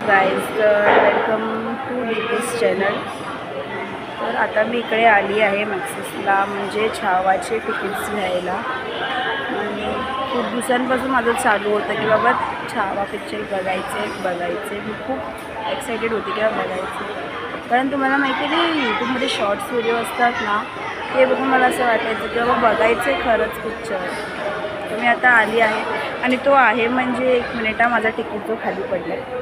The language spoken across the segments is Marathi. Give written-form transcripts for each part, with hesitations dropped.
Guys welcome to Deepi's channel. तर आता मी इकडे आली आहे मॅक्सिसला, म्हणजे छावाचे तिकीट्स घ्यायला. आणि खूप दिवसांपासून माझं चालू होतं की बाबा छावा पिक्चर बघायचे. मी खूप एक्सायटेड होती किंवा बघायचे. कारण तुम्हाला माहिती आहे की यूट्यूबमध्ये शॉर्ट्स व्हिडिओ असतात ना, ते बघून मला असं वाटायचं की बाबा बघायचं खरंच पिक्चर. तर मी आता आली आहे आणि तो आहे म्हणजे 1 मिनिटा माझा तिकीट जो खाली पडला आहे.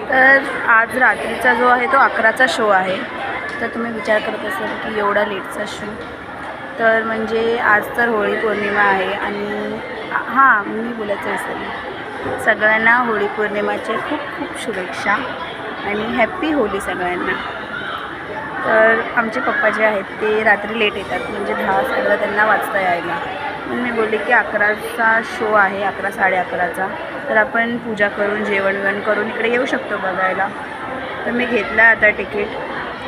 तर आज रात्रीचा जो आहे तो 11चा शो आहे. तर तुम्ही विचार करत असाल की एवढा लेटचा शो. तर म्हणजे आज तर होळी पौर्णिमा आहे आणि हां, मी बोलायचं विसरले, सगळ्यांना होळी पौर्णिमाच्या खूप खूप शुभेच्छा आणि हॅप्पी होली सगळ्यांना. तर आमचे पप्पा जे आहेत ते रात्री लेट येतात, म्हणजे 10-11 त्यांना वाजता यायला. मी बोलले की 11चा शो आहे, 11 11:30चा. तर आपण पूजा करून जेवण करून इकडे येऊ शकतो बघायला. तर मी घेतलं आता तिकीट.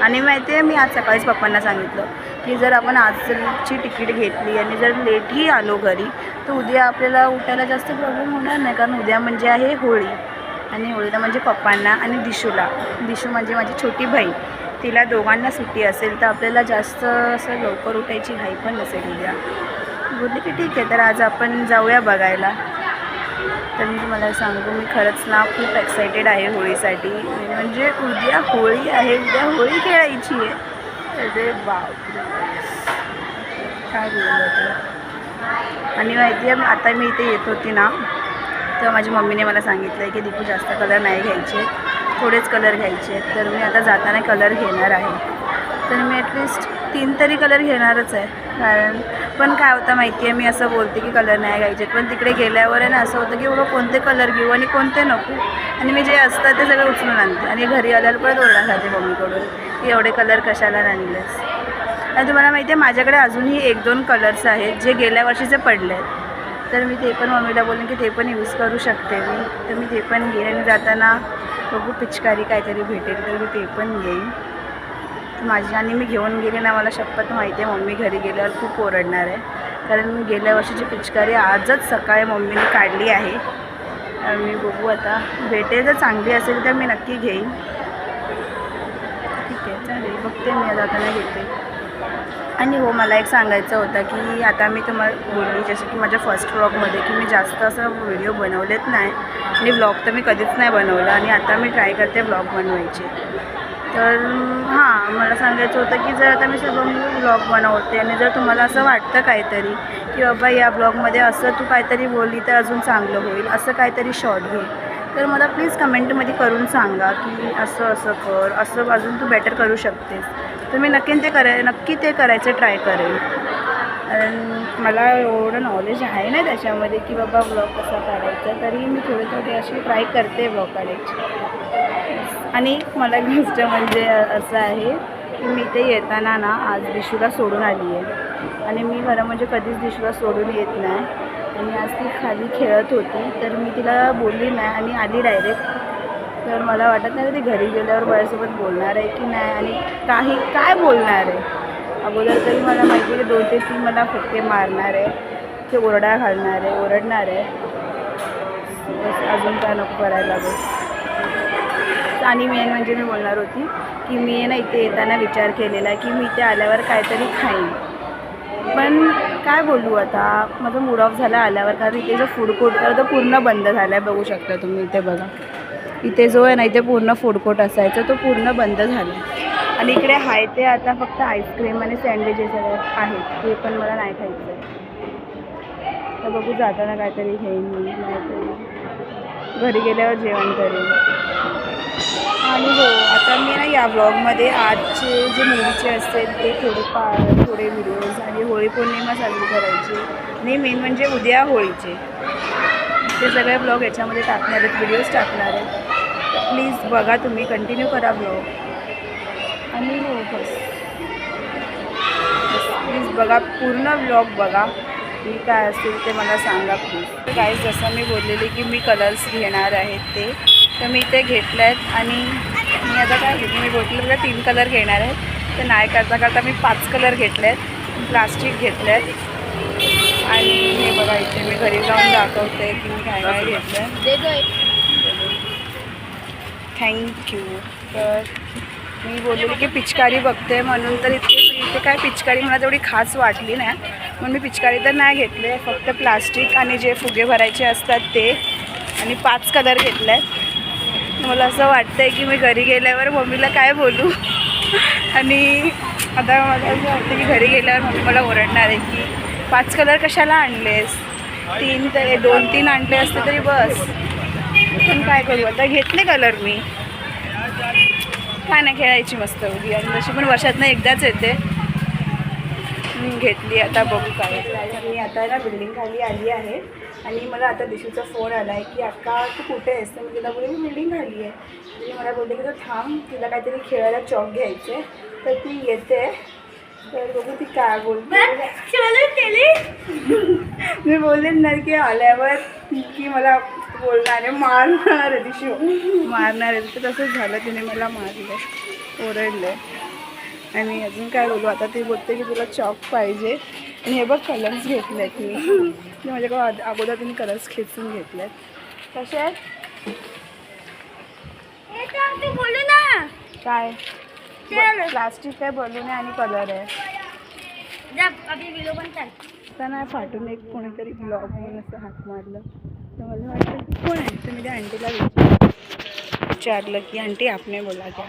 आणि माहिती आहे, मी आज सकाळीच पप्पांना सांगितलं की जर आपण आजची तिकीट घेतली आणि जर लेटही आलो घरी तर उद्या आपल्याला उठायला जास्त प्रॉब्लेम होणार नाही. कारण उद्या म्हणजे आहे होळी, आणि होळीला म्हणजे पप्पांना आणि दिशू म्हणजे माझी छोटी बहीण, तिला दोघांना सुट्टी असेल तर आपल्याला जास्त असं लवकर उठायची घाई पण नसेल उद्या. बोलले की ठीक आहे, तर आज आपण जाऊया बघायला. तर मी तुम्हाला सांगू, मी खरंच ना खूप एक्सायटेड आहे होळीसाठी. म्हणजे उद्या होळी आहे, उद्या होळी खेळायची आहे. अरे बापरे, काय बोललं. आणि माहिती आहे, आता मी इथे येत होती ना, तर माझी मम्मीने मला सांगितलं आहे की दीपू जास्त कलर नाही घ्यायचे, थोडेच कलर घ्यायचे. तर मी आता जाताना कलर घेणार आहे. तर मी ॲटलिस्ट 3 तरी कलर घेणारच आहे. कारण पण काय होतं माहिती आहे, मी असं बोलते की कलर नाही घ्यायचे, पण तिकडे गेल्यावर आहे ना असं होतं की बाबा कोणते कलर घेऊ आणि कोणते नको. आणि मी जे असतात ते सगळं उचलून आणते आणि घरी आल्यावर परत ओरडा खाते मम्मीकडून की एवढे कलर कशाला आणलेस. आणि तुम्हाला माहिती आहे, माझ्याकडे अजूनही 1-2 कलर्स आहेत जे गेल्या वर्षीचे पडले आहेत. तर मी ते पण मम्मीला बोलले की ते पण यूज करू शकते मी. तर मी ते पण घेईन आणि जाताना बघू पिचकारी काहीतरी भेटेल तर मी ते पण घेईन. आणि मी घेऊन गेले ना, मला शपथ माहिती आहे मम्मी घरी गेल्यावर खूप ओरडणार आहे. कारण मी गेल्या वर्षीची पिचकारी आजच सकाळी मम्मीने काढली आहे. मी बघू आता, भेटेल जर चांगली असेल तर मी नक्की घेईन. ठीक आहे, चालेल, बघते मी जाताना घेते. आणि हो, मला एक सांगायचं होतं की आता मी तुम्हाला बोलली जसं की माझ्या फर्स्ट व्लॉगमध्ये की मी जास्त असं व्हिडिओ बनवलेत नाही आणि व्लॉग तर मी कधीच नाही बनवलं आणि आता मी ट्राय करते व्लॉग बनवायचे. तर हां, मला सांगायचं होतं की जर आता मी सगळं व्लॉग बनवते आणि जर तुम्हाला असं वाटतं काहीतरी की बाबा या ब्लॉगमध्ये असं तू काहीतरी बोलली तर अजून चांगलं होईल, असं काहीतरी शॉर्ट घे, तर मला प्लीज कमेंटमध्ये करून सांगा की असं कर, असं अजून तू बेटर करू शकतेस. तर मी नक्की ते करायचं ट्राय करेन. कारण मला एवढं नॉलेज आहे ना त्याच्यामध्ये की बाबा व्लॉग कसा काढायचा, तरी मी थोडे अशी ट्राय करते व्लॉग काढायची. आणि मला गोष्ट म्हणजे असं आहे की मी इथे येताना ना आज दिशूला सोडून आली आहे. आणि मी खरं म्हणजे कधीच दिशूला सोडून येत नाही. आणि आज ती खाली खेळत होती तर मी तिला बोलली नाही आणि आली डायरेक्ट. तर मला वाटत नाही ती घरी गेल्यावर माझ्यासोबत बोलणार आहे की नाही आणि काय बोलणार आहे. अगोदर तरी मला माहिती आहे की 2 ते 3 मला फटके मारणार आहे, ते ओरडणार आहे. बस अजून काय नको करायला बस. आणि मेन म्हणजे मी बोलणार होती की मी ना इथे येताना विचार केलेला की मी इथे आल्यावर काहीतरी खाईन. पण काय बोलू आता, माझा मूड ऑफ झाला आल्यावर. कारण इथे जो फूड कोर्ट तर तो पूर्ण बंद झाला आहे, बघू शकता तुम्ही. इथे बघा, इथे जो आहे ना, इथे पूर्ण फूड कोर्ट असायचा तो पूर्ण बंद झाला आहे. आणि इकडे आहे ते आता फक्त आईस्क्रीम आणि सँडविचेस आहेत, ते पण मला नाही खायचं आहे. तर बघू, जाताना काहीतरी घेईन मी, नाहीतरी घरी गेल्यावर जेवण करेन. आणि हो, आता मी ना या ब्लॉगमध्ये आजचे जे मूवीचे असतील ते थोडे व्हिडिओज आणि होळी पौर्णिमा साजरी करायची आणि मेन म्हणजे उद्या होळीचे ते सगळे ब्लॉग याच्यामध्ये टाकणार आहेत, व्हिडिओज टाकणार आहेत. प्लीज बघा, तुम्ही कंटिन्यू करा ब्लॉग. आणि हो, बस प्लीज बघा, पूर्ण ब्लॉग बघा. मी काय असेल ते मला सांगा प्लीज. गाईज, जसं मी बोललेली की मी कलर्स घेणार आहेत ते, तर मी ते घेतले आहेत. आणि मी आता काय घेते, मी बोलले 3 कलर घेणार आहेत. तर नाही करता मी 5 कलर घेतले आहेत, प्लास्टिक घेतले आहेत. आणि हे बघा, इथे मी घरी जाऊन दाखवते की मी काय घेतलं आहे. थँक्यू. तर मी बोललेली की पिचकारी बघते म्हणून, तर इथे काय पिचकारी मला तेवढी खास वाटली नाही म्हणून मी पिचकारी तर नाही घेतले. फक्त प्लास्टिक आणि जे फुगे भरायचे असतात ते आणि 5 कलर घेतले आहेत. मला असं वाटतं आहे की मी घरी गेल्यावर मम्मीला काय बोलू आणि आता मला असं वाटतं की घरी गेल्यावर मम्मी मला ओरडणार आहे की 5 कलर कशाला आणलेस, 2-3 आणले असते तरी बस. पण काय करू आता, घेतले कलर मी. काय नाही, खेळायची मस्त उभी आणि तशी पण वर्षातनं एकदाच येते. घेतली, आता बघू काय. मी आता ना बिल्डिंग खाली आली आहे आणि मला आता दिशूचा फोन आला आहे की अक्का तू कुठे आहेस. तर मी तिला बोलले मी बिल्डिंग खाली आहे. आणि मला बोलते की तू थांब, तिला काहीतरी खेळायला चॉक घ्यायचे, तर ती येते. तर बघू ती काय बोलते. मी बोलले ना की आल्यावर की मला बोलणार आहे, मारणार आहे दिशू, मारणार आहे. तर तसंच झालं, तिने मला मारलं, ओरडलं. आणि अजून काय बोलू आता, ती बोलते की तुला चॉक पाहिजे. आणि हे बघ कलर्स घेतले आहेत मी माझ्याकडे अगोदर तिने कलर्स खेचून घेतले आहेत. कसे आहेत बोलू ना काय, प्लास्टिक आहे, बलून आहे आणि कलर आहे. तर नाही फाटून एक कोणीतरी ब्लॉग म्हणून असं हात मारलं. तर मला वाटतं की कोण आहे. तर मी त्या आंटीला विचारलं की आंटी आपने बोला क्या,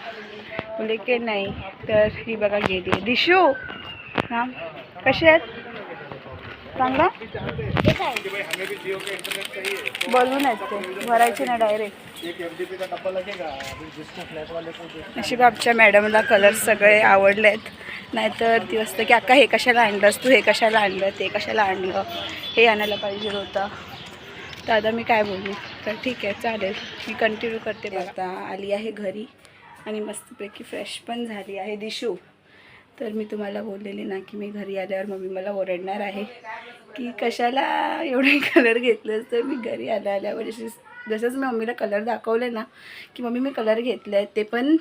बोले की नाही. तर ही बघा गेली आहे. दिशू हां कसे आहेत चांगला, बलून आहेत ते भरायचे ना डायरेक्ट. अशी आमच्या मॅडमला कलर्स सगळे आवडले आहेत. नाहीतर ती असतं की अक्का हे कशाला आणलंस तू, हे कशाला आणलं, ते कशाला आणलं, हे आणायला पाहिजे होतं. तर आता मी काय बोलू. तर ठीक आहे चालेल, मी कंटिन्यू करते. आता आली आहे घरी आणि मस्तपैकी फ्रेश पण झाली आहे दिशू. तर मी तुम्हाला बोललेली ना की मी घरी आल्यावर मम्मी मला ओरडणार आहे की कशाला एवढे कलर घेतलेस. तर मी घरी आल्यावर जसंच मी मम्मीला कलर दाखवले ना की मम्मी मी कलर घेतले आहेत ते पण.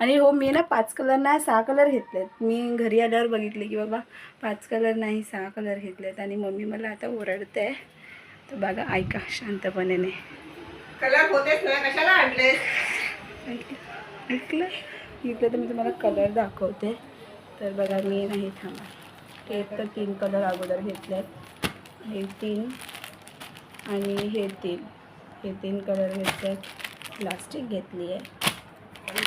आणि हो मी ना 5 कलर नाही 6 कलर घेतले आहेत. मी घरी आल्यावर बघितले की बाबा 5 कलर नाही 6 कलर घेतले आहेत. आणि मम्मी मला आता ओरडते आहे. तर बघा ऐका शांतपणे. कलर होतेच ना कशाला आणले, ऐकलं इथलं. तर मी तुम्हाला कलर दाखवते. तर बघा मी नाही थांबा, एक तर 3 कलर अगोदर घेतले आहेत, हे 3 आणि हे 3, हे 3 कलर घेतले आहेत. प्लास्टिक घेतली आहे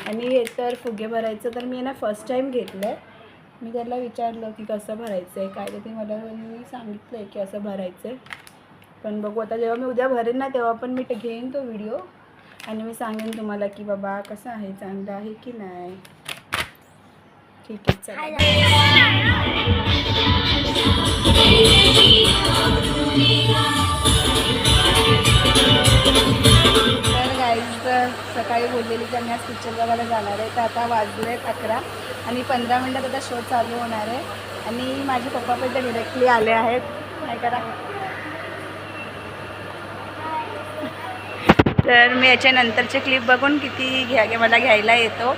आणि हे तर फुगे भरायचं तर मी ना फर्स्ट टाईम घेतलं आहे. मी त्याला विचारलं की कसं भरायचं आहे काय, तर ते मला मी सांगितलं आहे की असं भरायचं आहे. पण बघू आता जेव्हा मी उद्या भरेन ना तेव्हा पण मी घेईन तो व्हिडिओ आणि मी सांगेन तुम्हाला की बाबा कसं आहे, चांगलं आहे की नाही. ठीक आहे चला. तर गाईज सकाळी बोललेली की आम्ही आज पिक्चर बघायला जाणार आहे. तर आता वाजले 11 आणि 15 मिनटात आता शो चालू होणार आहे. आणि माझे पप्पा पण ते डिरेक्टली आले आहेत. काय करा. तर मी याच्यानंतरचे क्लिप बघून किती मला घ्यायला येतो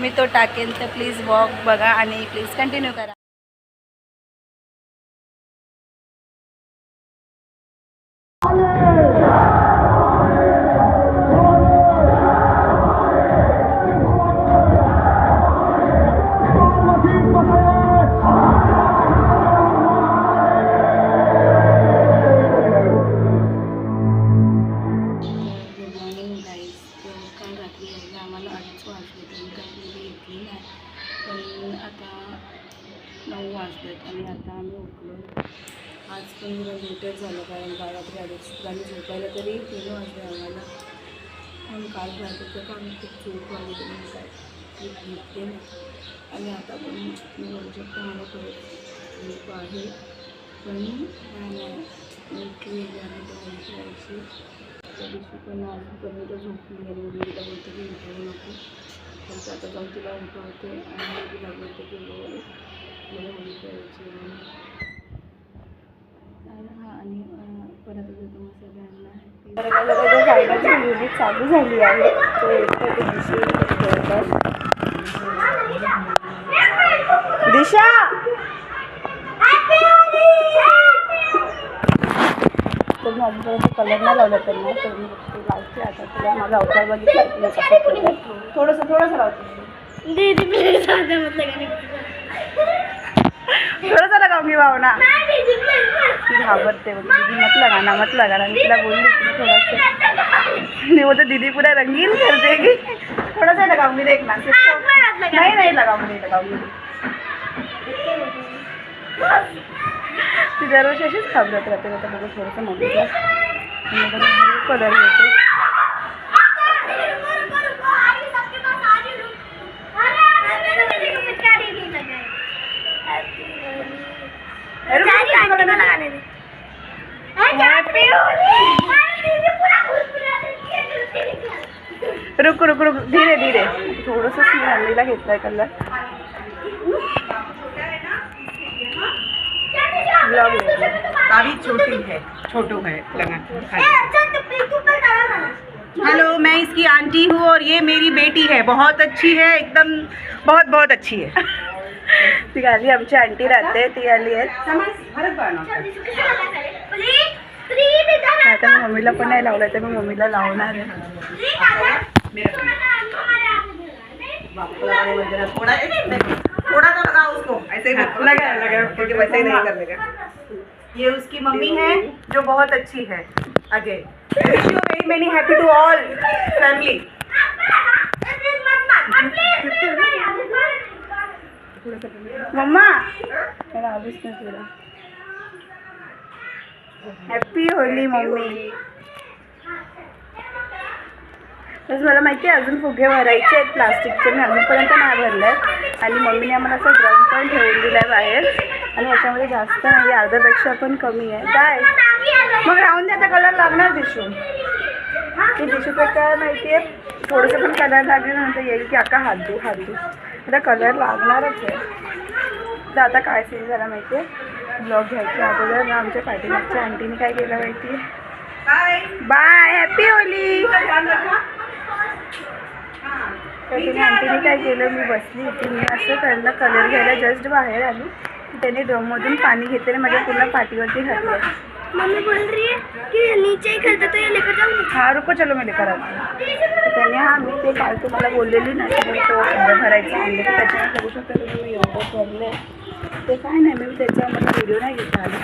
मी तो टाकेन. तर प्लीज वॉक बघा आणि प्लीज कंटिन्यू करा. आम्हाला 8 वाजले तरी काही घेतली नाही. पण आता 9 वाजलेत आणि आता आम्ही उठलो. आज पण जरा लेटच झालं कारण रात्री आणि झोपायला तरी 3 वाजले आम्हाला. आणि काल राहत होतं का आम्ही खूप चूक वाली तुम्ही काय घेतले नाही. आणि आता पण मी बोलू शकतो मला परत झोप आहे. पण काय नाही उठली आणि जायची. त्या दिवशी पण आज पण मी तर झोपली आणि मी तिला बोलते की उठवू नको. तर आता जाऊन तिला उठवते आणि तिला बोलते की मला उठवायची. हां आणि परत तुम्हाला सगळ्यांना गायनाची म्युझिक चालू झाली आहे. तो एकतर ते दिशा तर मी अजूनपर्यंत कलर नाही लावला त्यांना, तर मी ते लावते आता. तुला माझा अवतार बघितला तुला कसं केलं. थोडंसं लावते थोडंसं लगाऊंगी भावना. ती घाबरते बोलते दीदी मत लगाना. मी तिला बोलली की थोडंसं नहीं वो तो दीदी पूरा रंगीन कर देगी. थोड़ा सा लगाऊंगी देखना. नहीं लगाऊंगी. ती दरवर्षी अशीच घाबरत राहते. आता बघू थोडंसं मम्मीला कलर घेते. रुक धीरे थोडंसं मम्मीला घेतलाय कलर. सारी छोटू है लगा. हेलो, मैं इसकी आंटी हूँ और ये मेरी बेटी है. बहुत अच्छी है एकदम, बहुत अच्छी है. ती आली आमची आंटी राहते. ती आली आहे. आता मी मम्मीला पण नाही लावलं तर मी मम्मीला लावणार आहे. थोड़ा तो लगा उसको, ऐसे ही लगा क्योंकि वैसे ही नहीं करने का. ये उसकी मम्मी है जो बहुत अच्छी है. अगे wish you very many happy to all family. मम्मा मेरा आवाज नहीं सुन रहा. Happy Holy mummy. बस मला माहिती आहे अजून फुगे भरायचे आहेत प्लास्टिकचे. मी अजूनपर्यंत नाही भरले आहेत. आणि मम्मीने आम्हाला असं ड्रम पण ठेवून दिलं आहे बाहेर. आणि याच्यामध्ये जास्त नाही, अर्ध्यापेक्षा पण कमी आहे. काय मग राहून द्या. आता कलर लागणार दिसून. ते दिसूचं काय माहिती आहे, थोडंसं पण कलर लागल्यानंतर येईल की अक्का हात दू. आता कलर लागणारच आहे. तर आता काय सीन झाला माहिती आहे, ब्लॉग घ्यायच्या अगोदर ना आमच्या पाठीमागच्या आंटीने काय केलं माहिती आहे. Bye happy Holi. तर तिने आंटीने काय केलं, मी बसली होती, मी असं त्यांना कलर घ्यायला जस्ट बाहेर आली. त्याने ड्रममधून पाणी घेतलं माझ्या पूर्ण पाठीवरती घातलं. मम्मी बोल रही है कि नीचे ही खेलते तो ये लेकर जाऊँ. हाँ रुको चलो मैं लेकर आती. त्याने मी ते काल तुम्हाला बोललेली ना की तो भरायचा आणले. तर त्याच्यावर बघू शकता तुम्ही एवढं भरलं आहे. ते काय नाही, मी त्याच्यामध्ये व्हिडिओ नाही घेता आली.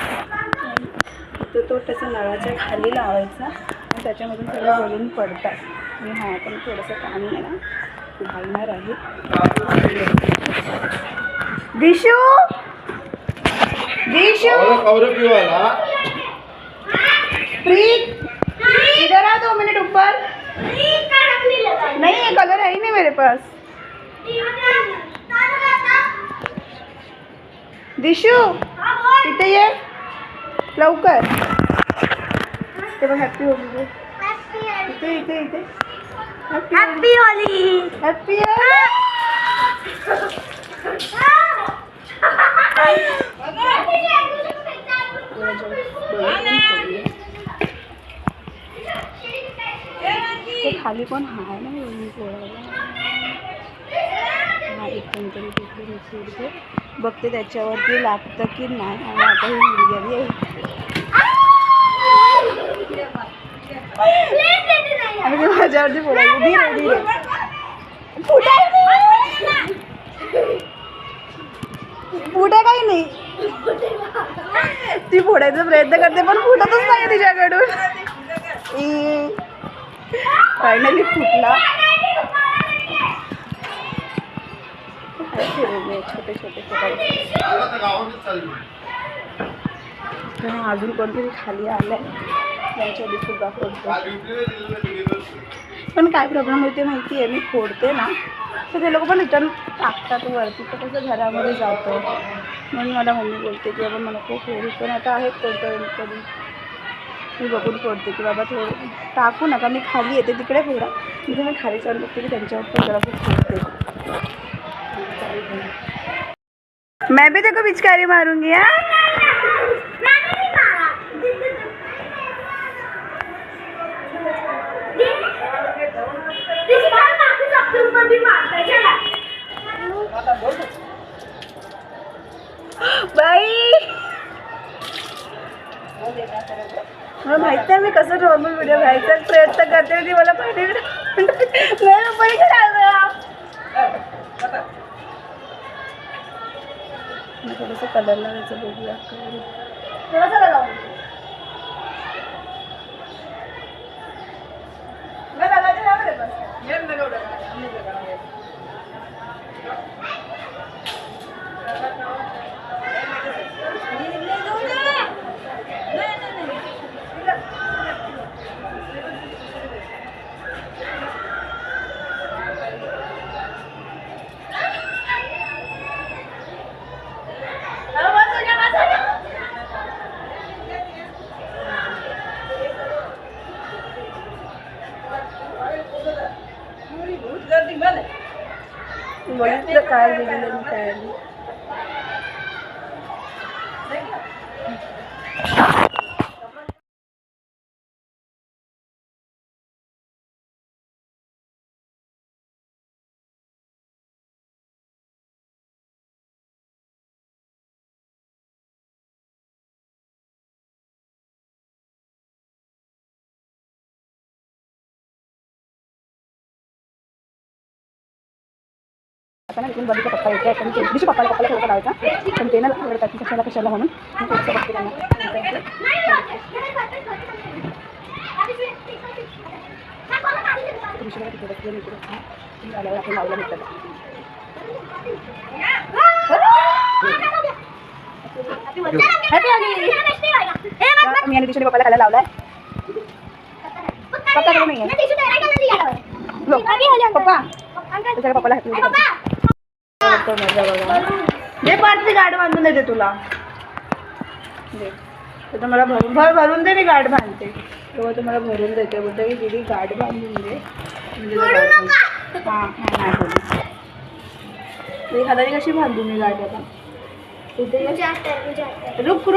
तर तो त्याच्या नळाच्या खाली लावायचा आणि त्याच्यामधून सगळं गळून पडतात. आणि हां पण थोडंसं पाणी आहे ना घालणार आहे. दिशू प्रीत इधर आ 2 मिनट ऊपर. नहीं ये कलर है ही नहीं मेरे पास. दिशू इथे ये लवकर. ते बघ हॅपी होली. इथे हैप्पी होली. हॅपी खाली कोण हाय ना हा एक कोणतरी तिथे सोडते बघते त्याच्यावरती लागतं की नाही. आणि आता ही मुलगी आहे आणि ते माझ्यावरती फोडायचं. धीरे फुटे काही नाही. ती फोडायचा प्रयत्न करते पण फुटतच नाही तिच्याकडून. फायनली फुटला. छोटे अजून कोणतरी खाली आलंय त्यांच्या दिसून फोडतो. पण काय प्रॉब्लेम होते माहिती आहे, मी फोडते ना तर ते लोक पण रिटर्न टाकतात वरती. तर कसं घरामध्ये जातं म्हणून मला मम्मी बोलते की बाबा मला खूप फोडू. पण आता आहेत कधी मी बघून फोडते की बाबा थोडं टाकू नका, मी खाली येते तिकडे फोडा. म्हणजे मी खाली चालू बघते की त्यांच्यावर पण जरासं फोडते. मैं भी देखो पिचकारी मारूंगी. बाई मला माहिती आहे मी कसं नॉर्मल व्हिडिओ घ्यायचा प्रयत्न करते ती मला पाहिजे थोडंसं कलर लावायचं बघूया थोडंसं लगाव बघितलं काय दिलेलं मी काय आता ना इथून बघितलं पप्पा येते आता मी दिवशी पप्पाला थोडं लावायचा पण ते ना आवडतात कशाला कशाला म्हणून मी थोडंसं बघते त्यांना आल्यावर आपण लावलं भेटतं मी आणि दिवशी पप्पाला खायला लावलाय पप्पा कडे नाही आहे पप्पा त्याच्या पप्पाला हात दे पार्टी गाड बांधून देते तुला दे तर मला भरून दे मी गाड बांधते तेव्हा तुम्हाला भरून देते बोलते की दीदी गाड बांधून दे म्हणजे हां नाही बोलू तुझी हाताने कशी बांधू मी गाड आता तिथे रुक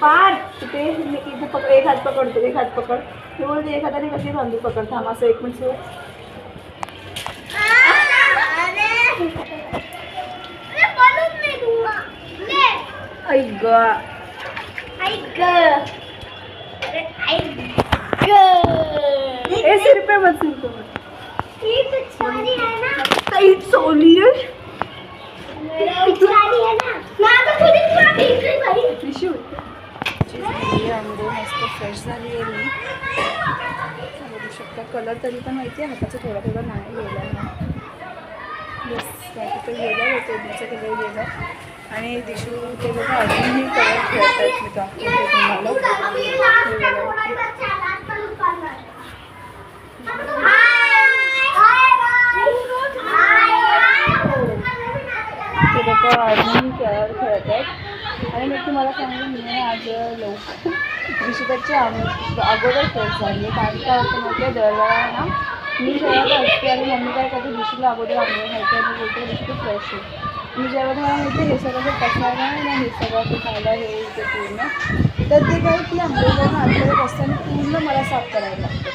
पार तिथे मी इथे एक हात पकडतो एक हात पकड ते बोलते एक हाताने कशी बांधू पकड थांब असं 1 मिनिट ऐसे रुपये मत सोली है मस्त फ्रेश झाली आहे मी बघू शकता कलर तरी पण माहिती आहे हाताचं थोडं नाही गेलं बस बाकी तर गेलं होतं दिवचं कलर गेलं आणि दिशू ते लोक अजूनही कलर खेळतात मी दाखवते ते लोक अजूनही कलर खेळतात आणि मी तुम्हाला सांगू मी आज लवकर दिशूची अगोदर फ्रेश झाली कारण का असं माहिती आहे दरवेळा ना मी जेव्हा असते आणि मम्मी काय करते दिशूला अगोदर आंघोळ घालते आणि बोलते दिशू फ्रेश आहे मी जेव्हा मला माहिती हे सगळं जर पसायला ना हे सगळं ते खायला हे इथे पूर्ण तर ते काय की आंघोळ करून आतमध्ये बसताना पूर्ण मला साफ करायला लागतं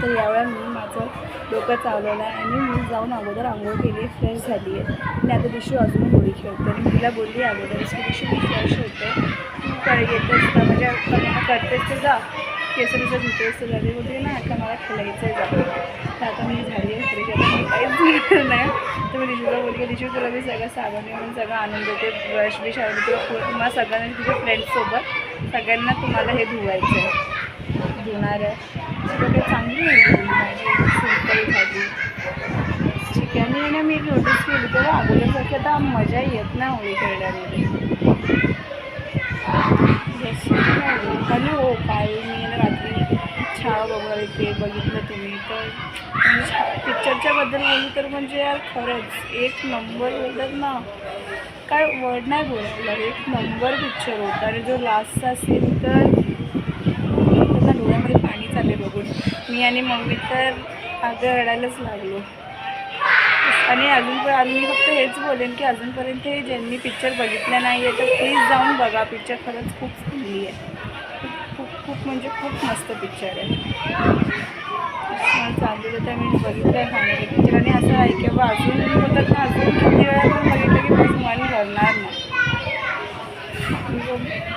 तर यावेळेला मी माझं डोकं चावलेलं आहे आणि मी जाऊन अगोदर आंघोळ केली फ्रेश झाली आहे आणि आता दिशू अजून होळी खेळते आणि तिला बोलली अगोदरच की दिशू मी फ्रेश होते तू येतेच ना म्हणजे करतेच तर जा केसरीचं धुतेच तर झाली बोलते ना आता मला खेळायचं आहे जा तर आता मी झाली आहे फ्रेश आता मी काहीच घेतलं नाही तर मी दिशूला बोलली की दिशू तुला मी सगळं साबण म्हणून सगळं आणून देते ब्रश बिश आणून तुला तुम्हाला सगळ्यांना तुझ्या फ्रेंड्ससोबत सगळ्यांना तुम्हाला हे धुवायचं आहे धुणार आहे सगळं चांगली होईल माझी सिंपल भाजी चिकन ना मी नोटीस केली तेव्हा अगोदरसारखी आता मजा येत नाही होळी खेळण्यामध्ये आणि हो काल मी रात्री छावा बघायला ते बघितलं तुम्ही तर पिक्चरच्या बद्दल बोलू तर म्हणजे यार खरंच 1 नंबर बोलतात ना काय वर्ड नाही बोलला 1 नंबर पिक्चर होता आणि जो लास्टचा सीन तर त्याच्या डोळ्यामध्ये पाणी चालले बघून मी आणि मम्मी तर अगं रडायलाच लागलो आणि अजून मी फक्त हेच बोलेन की अजूनपर्यंत ज्यांनी पिक्चर बघितला नाही आहे तर प्लीज जाऊन बघा पिक्चर खरंच खूप चांगली आहे खूप म्हणजे खूप मस्त पिक्चर आहे चालू होतं मी बघितलं आहे फायनली पिक्चर आणि असं आहे की बाबा अजून होतात ना अजून किती वेळा पण बघितलं की बस मन भरणार नाही मी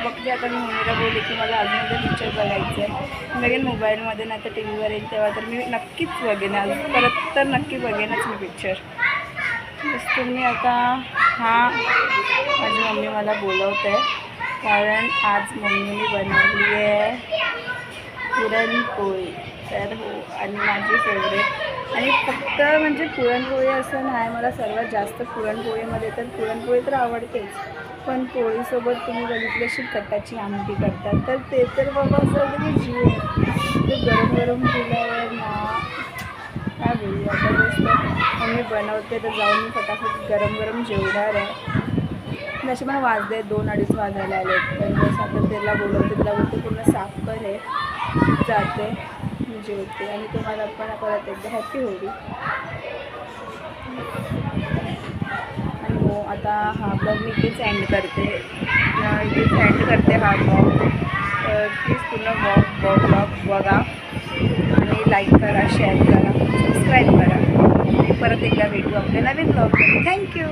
बघते की आता मी मम्मीला बोलले की मला अजून एकदा पिक्चर बघायचं आहे. बघेन मोबाईलमध्ये नाही तर टी व्हीवर येईल तेव्हा तर मी नक्कीच बघेन. आज परत तर नक्की बघेनच मी पिक्चर. बस तुम्ही आता माझी मम्मी मला बोलवत आहे कारण आज मम्मीने बनवली आहे पुरणपोळी. तर हो, आणि माझी फेवरेट. आणि फक्त म्हणजे पुरणपोळी असं नाही, मला सर्वात जास्त पुरणपोळीमध्ये तर पुरणपोळी तर आवडतेच, पण पोळीसोबत तुम्ही बघितली अशी कटाची आमटी करतात तर ते तर बाबा असं होतं की जीव ते गरम गरम दिल्यावर ना काय बोलू. आता गोष्ट मम्मी बनवते तर जाऊन मी फटाफट गरम गरम जेवणार आहे. जसे मला वाजले 2-2:30 वाजायला आले. तर बस आता त्याला बोलवते पूर्ण साफ कर हे जाते मी जेवते आणि तुम्हाला पण परत एकदा हॅपी होळी. आणि हो, आता हा ब्लॉग मी इथेच एंड करते हा ब्लॉग. तर प्लीज पूर्ण ब्लॉग बघा आणि लाईक करा, शेअर करा, सबस्क्राईब करा. परत एकदा भेटू आपल्या नवीन ब्लॉगमध्ये. थँक्यू.